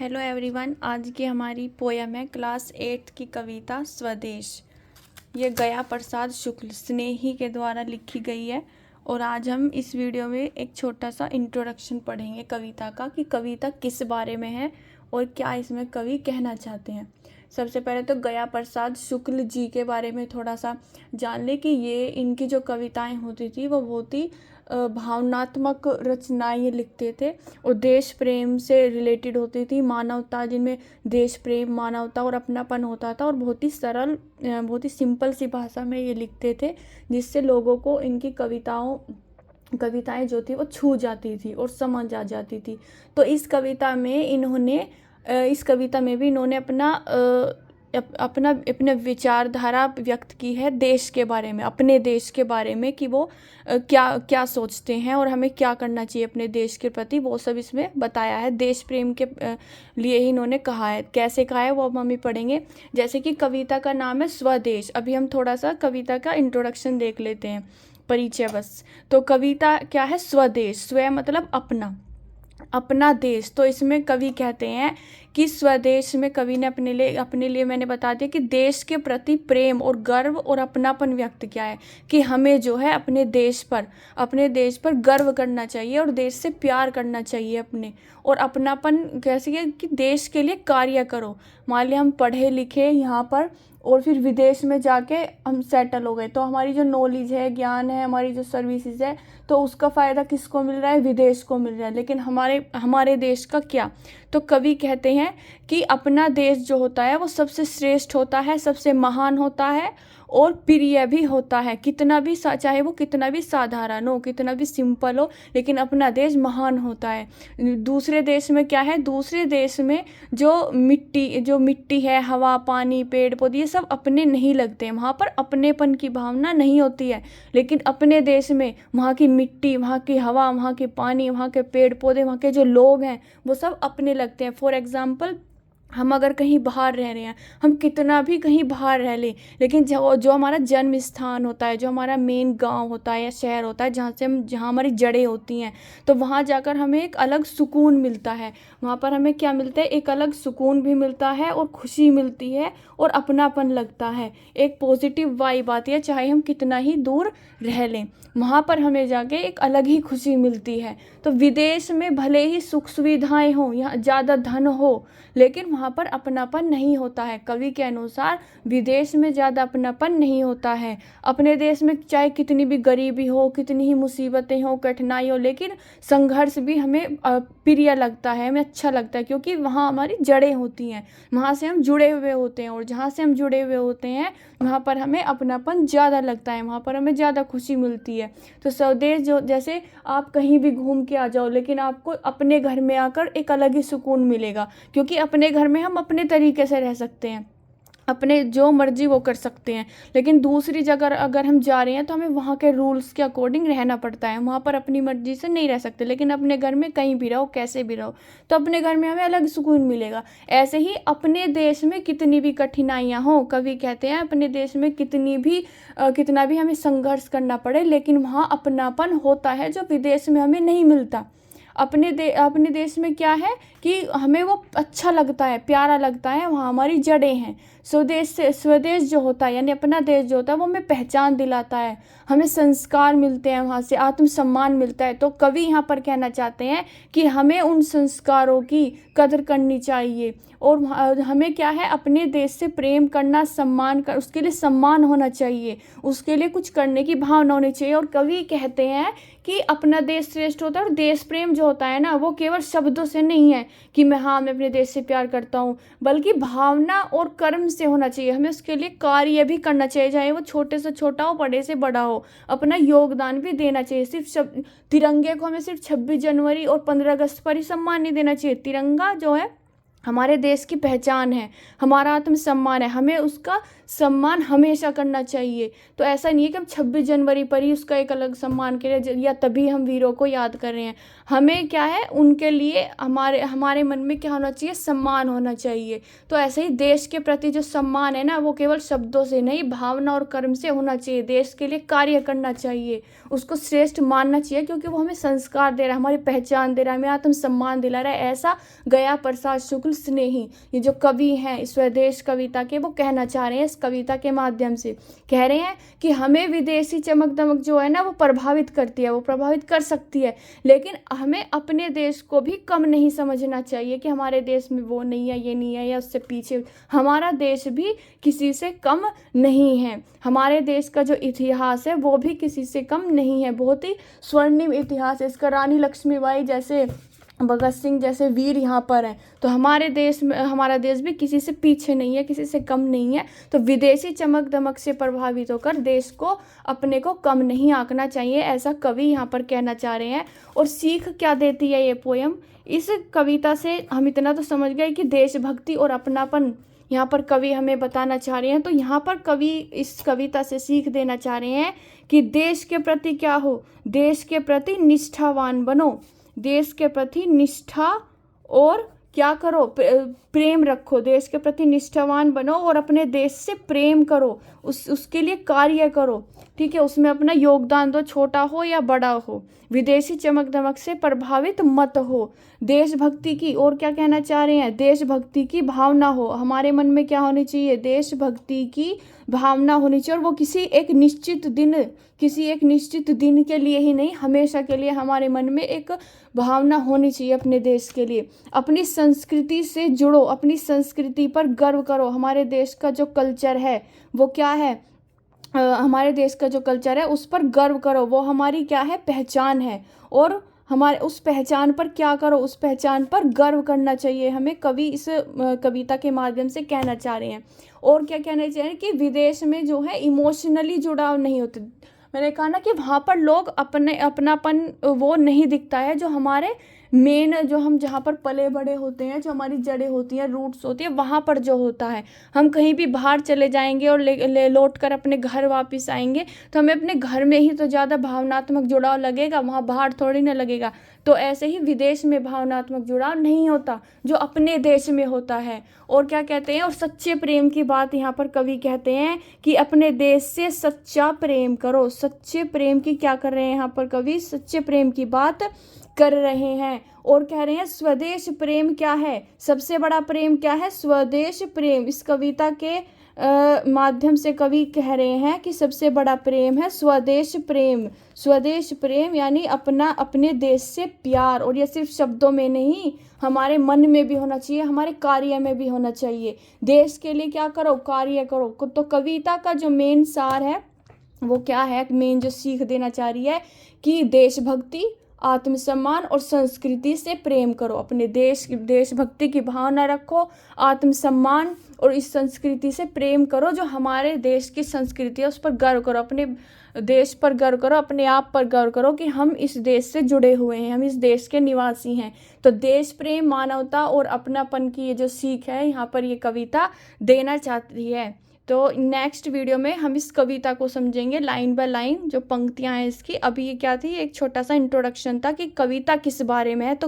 Hello everyone. आज की हमारी पोयम है क्लास 8 की कविता स्वदेश। ये गया प्रसाद शुक्ल स्नेही के द्वारा लिखी गई है। और आज हम इस वीडियो में एक छोटा सा इंट्रोडक्शन पढ़ेंगे कविता का कि कविता किस बारे में है और क्या इसमें कवि कहना चाहते हैं। सबसे पहले तो गया प्रसाद शुक्ल जी के बारे में थोड़ा सा जान लें कि ये इनकी जो कविताएं होती थी वो बहुत ही भावनात्मक रचनाएं ये लिखते थे और देश प्रेम से रिलेटेड होती थी। मानवता, जिनमें देश प्रेम, मानवता और अपनापन होता था और बहुत ही सरल, बहुत ही सिंपल सी भाषा में ये लिखते थे, जिससे लोगों को इनकी कविताएं जो थी वो छू जाती थी और समझ आ जाती थी। तो इस कविता में भी इन्होंने अपने विचारधारा व्यक्त की है देश के बारे में, अपने देश के बारे में कि वो क्या क्या सोचते हैं और हमें क्या करना चाहिए अपने देश के प्रति, वो सब इसमें बताया है। देश प्रेम के लिए ही इन्होंने कहा है। कैसे कहा है वो अब हम भी पढ़ेंगे। जैसे कि कविता का नाम है स्वदेश। अभी हम थोड़ा सा कविता का इंट्रोडक्शन देख लेते हैं, परिचय बस। तो कविता क्या है? स्वदेश। स्व मतलब अपना देश। तो इसमें कवि कहते हैं कि स्वदेश में कवि ने अपने लिए मैंने बता दिया कि देश के प्रति प्रेम और गर्व और अपनापन व्यक्त किया है कि हमें जो है अपने देश पर गर्व करना चाहिए और देश से प्यार करना चाहिए अपने। और अपनापन कैसे कि देश के लिए कार्य करो। मान लिया हम पढ़े लिखे यहाँ पर और फिर विदेश में जाके हम सेटल हो गए, तो हमारी जो नॉलेज है, ज्ञान है, हमारी जो सर्विसेज है, तो उसका फ़ायदा किसको मिल रहा है? विदेश को मिल रहा है। लेकिन हमारे देश का क्या? तो कवि कहते हैं कि अपना देश जो होता है वो सबसे श्रेष्ठ होता है, सबसे महान होता है और प्रिय भी होता है। चाहे वो कितना भी साधारण हो, कितना भी सिंपल हो, लेकिन अपना देश महान होता है। दूसरे देश में क्या है? दूसरे देश में जो मिट्टी है, हवा, पानी, पेड़ पौधे, ये सब अपने नहीं लगते हैं। वहाँ पर अपनेपन की भावना नहीं होती है। लेकिन अपने देश में वहाँ की मिट्टी, वहाँ की हवा, वहाँ के पानी, वहाँ के पेड़ पौधे, वहाँ के जो लोग हैं, वो सब अपने लगते हैं। फॉर एग्जाम्पल, हम अगर कहीं बाहर रह रहे हैं, हम कितना भी कहीं बाहर रह लें, लेकिन जो हमारा जन्म स्थान होता है, जो हमारा मेन गांव होता है या शहर होता है, जहाँ हमारी जड़ें होती हैं, तो वहाँ जाकर हमें एक अलग सुकून मिलता है। वहाँ पर हमें क्या मिलता है? एक अलग सुकून भी मिलता है और खुशी मिलती है और अपनापन लगता है। एक पॉजिटिव वाइब आती है, चाहे हम कितना ही दूर रह लें, वहाँ पर हमें जाके एक अलग ही खुशी मिलती है। तो विदेश में भले ही सुख सुविधाएं हों, यहाँ ज़्यादा धन हो, लेकिन वहाँ पर अपनापन नहीं होता है। कवि के अनुसार विदेश में ज़्यादा अपनापन नहीं होता है। अपने देश में चाहे कितनी भी गरीबी हो, कितनी ही मुसीबतें हो, कठिनाई हो, लेकिन संघर्ष भी हमें प्रिय लगता है, हमें अच्छा लगता है, क्योंकि वहाँ हमारी जड़ें होती हैं, वहाँ से हम जुड़े हुए होते हैं। और जहाँ से हम जुड़े हुए होते हैं वहाँ पर हमें अपनापन ज़्यादा लगता है, वहाँ पर हमें ज़्यादा खुशी मिलती है। तो स्वदेश जो, जैसे आप कहीं भी घूम के आ जाओ, लेकिन आपको अपने घर में आकर एक अलग ही सुकून मिलेगा, क्योंकि अपने घर में हम अपने तरीके से रह सकते हैं, अपने जो मर्जी वो कर सकते हैं। लेकिन दूसरी जगह अगर हम जा रहे हैं तो हमें वहाँ के रूल्स के अकॉर्डिंग रहना पड़ता है, वहाँ पर अपनी मर्जी से नहीं रह सकते। लेकिन अपने घर में कहीं भी रहो, कैसे भी रहो, तो अपने घर में हमें अलग सुकून मिलेगा। ऐसे ही अपने देश में कितनी भी कठिनाइयाँ हो, कवि कहते हैं अपने देश में कितना भी हमें संघर्ष करना पड़े, लेकिन वहाँ अपनापन होता है जो विदेश में हमें नहीं मिलता। अपने देश में क्या है कि हमें वो अच्छा लगता है, प्यारा लगता है, वहाँ हमारी जड़ें हैं। स्वदेश जो होता है, यानी अपना देश जो होता है, वो हमें पहचान दिलाता है, हमें संस्कार मिलते हैं, वहाँ से आत्मसम्मान मिलता है। तो कवि यहाँ पर कहना चाहते हैं कि हमें उन संस्कारों की कदर करनी चाहिए और हमें क्या है? अपने देश से प्रेम करना, उसके लिए सम्मान होना चाहिए, उसके लिए कुछ करने की भावना होनी चाहिए। और कवि कहते हैं कि अपना देश श्रेष्ठ होता है। और देश प्रेम जो होता है ना, वो केवल शब्दों से नहीं है कि मैं अपने देश से प्यार करता हूँ, बल्कि भावना और कर्म से होना चाहिए। हमें उसके लिए कार्य भी करना चाहिए, चाहे वो छोटे से छोटा हो, बड़े से बड़ा हो, अपना योगदान भी देना चाहिए। तिरंगे को हमें सिर्फ 26 जनवरी और 15 अगस्त पर ही सम्मान नहीं देना चाहिए। तिरंगा जो है हमारे देश की पहचान है, हमारा आत्मसम्मान है, हमें उसका सम्मान हमेशा करना चाहिए। तो ऐसा नहीं है कि हम 26 जनवरी पर ही उसका एक अलग सम्मान करें या तभी हम वीरों को याद कर रहे हैं। हमें क्या है? उनके लिए हमारे मन में क्या होना चाहिए? सम्मान होना चाहिए। तो ऐसे ही देश के प्रति जो सम्मान है ना, वो केवल शब्दों से नहीं, भावना और कर्म से होना चाहिए। देश के लिए कार्य करना चाहिए, उसको श्रेष्ठ मानना चाहिए, क्योंकि वो हमें संस्कार दे रहा है, हमारी पहचान दे रहा है, हमें आत्मसम्मान दिला रहा है। ऐसा गया प्रसाद शुक्ल बिल्कुल स्नेही। ये जो कवि हैं स्वदेश कविता के, वो कहना चाह रहे हैं इस कविता के माध्यम से, कह रहे हैं कि हमें विदेशी चमक दमक जो है ना वो प्रभावित करती है, वो प्रभावित कर सकती है, लेकिन हमें अपने देश को भी कम नहीं समझना चाहिए कि हमारे देश में वो नहीं है, ये नहीं है, या उससे पीछे। हमारा देश भी किसी से कम नहीं है, हमारे देश का जो इतिहास है वो भी किसी से कम नहीं है, बहुत ही स्वर्णिम इतिहास है इसका। रानी लक्ष्मीबाई जैसे, भगत सिंह जैसे वीर यहाँ पर हैं, तो हमारे देश में, हमारा देश भी किसी से पीछे नहीं है, किसी से कम नहीं है। तो विदेशी चमक दमक से प्रभावित होकर देश को, अपने को कम नहीं आंकना चाहिए, ऐसा कवि यहाँ पर कहना चाह रहे हैं। और सीख क्या देती है ये पोयम? इस कविता से हम इतना तो समझ गए कि देशभक्ति और अपनापन यहाँ पर कवि हमें बताना चाह रहे हैं। तो यहाँ पर कवि इस कविता से सीख देना चाह रहे हैं कि देश के प्रति क्या हो, देश के प्रति निष्ठावान बनो, देश के प्रति निष्ठा और क्या करो, प्रेम रखो, देश के प्रति निष्ठावान बनो और अपने देश से प्रेम करो, उसके लिए कार्य करो, ठीक है, उसमें अपना योगदान दो, छोटा हो या बड़ा हो। विदेशी चमक दमक से प्रभावित मत हो। देशभक्ति की, और क्या कहना चाह रहे हैं, देशभक्ति की भावना हो, हमारे मन में क्या होनी चाहिए, देशभक्ति की भावना होनी चाहिए। और वो किसी एक निश्चित दिन के लिए ही नहीं, हमेशा के लिए हमारे मन में एक भावना होनी चाहिए अपने देश के लिए। अपनी संस्कृति से जुड़ो, अपनी संस्कृति पर गर्व करो। हमारे देश का जो कल्चर है वो क्या है, हमारे देश का जो कल्चर है उस पर गर्व करो, वो हमारी क्या है, पहचान है। और हमारे उस पहचान पर क्या करो, उस पहचान पर गर्व करना चाहिए हमें, कवि इस कविता के माध्यम से कहना चाह रहे हैं। और क्या कहना चाह रहे हैं कि विदेश में जो है इमोशनली जुड़ाव नहीं होते। मैंने कहा ना कि वहाँ पर लोग अपनापन वो नहीं दिखता है, जो हमारे मेन, जो हम जहाँ पर पले बड़े होते हैं, जो हमारी जड़ें होती हैं, रूट्स होती है, वहाँ पर जो होता है। हम कहीं भी बाहर चले जाएंगे और लौट कर अपने घर वापस आएंगे तो हमें अपने घर में ही तो ज़्यादा भावनात्मक जुड़ाव लगेगा, वहाँ बाहर थोड़ी ना लगेगा। तो ऐसे ही विदेश में भावनात्मक जुड़ाव नहीं होता जो अपने देश में होता है। और क्या कहते हैं, और सच्चे प्रेम की बात यहाँ पर कवि कहते हैं कि अपने देश से सच्चा प्रेम करो। सच्चे प्रेम की क्या कर रहे हैं यहाँ पर कवि, सच्चे प्रेम की बात कर रहे हैं। और कह रहे हैं स्वदेश प्रेम क्या है, सबसे बड़ा प्रेम क्या है, स्वदेश प्रेम। इस कविता के माध्यम से कवि कह रहे हैं कि सबसे बड़ा प्रेम है स्वदेश प्रेम। स्वदेश प्रेम यानी अपने देश से प्यार। और ये सिर्फ शब्दों में नहीं, हमारे मन में भी होना चाहिए, हमारे कार्य में भी होना चाहिए। देश के लिए क्या करो, कार्य करो। तो कविता का जो मेन सार है वो क्या है, मेन जो सीख देना चाह रही है कि देशभक्ति, आत्मसम्मान और संस्कृति से प्रेम करो। अपने देशभक्ति की भावना रखो, आत्मसम्मान और इस संस्कृति से प्रेम करो। जो हमारे देश की संस्कृति है उस पर गर्व करो, अपने देश पर गर्व करो, अपने आप पर गर्व करो कि हम इस देश से जुड़े हुए हैं, हम इस देश के निवासी हैं। तो देश प्रेम, मानवता और अपनापन की ये जो सीख है यहाँ पर ये कविता देना चाहती है। तो नेक्स्ट वीडियो में हम इस कविता को समझेंगे लाइन बाय लाइन, जो पंक्तियां हैं इसकी। अभी ये क्या थी, एक छोटा सा इंट्रोडक्शन था कि कविता किस बारे में है। तो